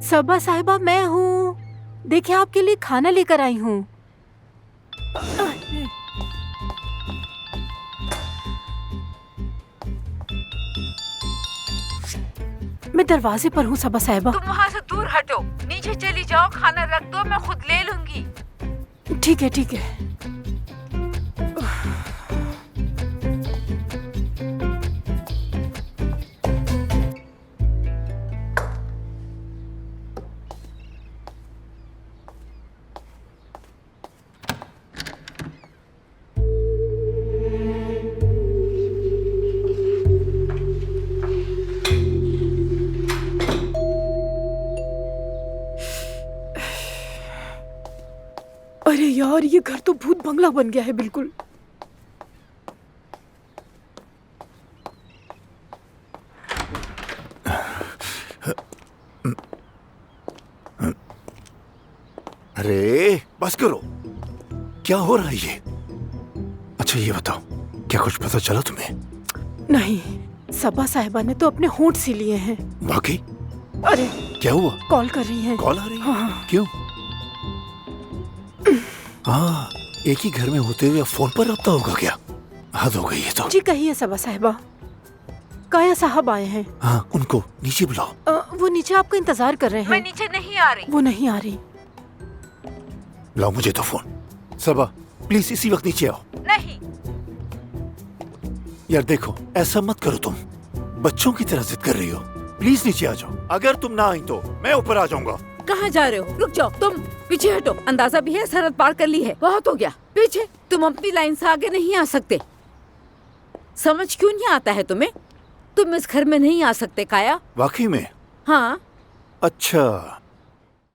सबा साहिबा, मैं हूँ। देखिए, आपके लिए खाना लेकर आई हूँ। मैं दरवाजे पर हूँ सबा साहिबा। तुम वहाँ से दूर हटो, नीचे चली जाओ, खाना रख दो, मैं खुद ले लूंगी। ठीक है, ठीक है। अरे यार, ये घर तो भूत बंगला बन गया है बिल्कुल। अरे बस करो, क्या हो रहा है ये? अच्छा ये बताओ, क्या कुछ पता चला तुम्हें? नहीं, सबा साहिबा ने तो अपने होंठ सी लिए हैं। वाकई? अरे क्या हुआ? कॉल कर रही हैं। कॉल आ रही है? हाँ। क्यों? हाँ, एक ही घर में होते हुए फोन पर रब्ता होगा क्या? हद हो गई है तो। जी कहिए सबा साहिबा। काया साहब आए हैं। हाँ, उनको नीचे बुलाओ। वो नीचे आपका इंतजार कर रहे हैं। मैं नीचे नहीं आ रही। वो नहीं आ रही। लाओ मुझे तो फोन। सबा प्लीज इसी वक्त नीचे आओ। नहीं। यार देखो, ऐसा मत करो, तुम बच्चों की तरह जिद कर रही हो। प्लीज नीचे आ जाओ। अगर तुम ना आई तो मैं ऊपर आ जाऊंगा। कहाँ जा रहे हो? रुक जाओ, तुम पीछे हटो। अंदाजा भी है सरहद पार कर ली है, बहुत हो गया। पीछे, तुम अपनी लाइन से आगे नहीं आ सकते। समझ क्यों नहीं आता है तुम्हें? तुम इस घर में नहीं आ सकते काया। वाकई में? हाँ। अच्छा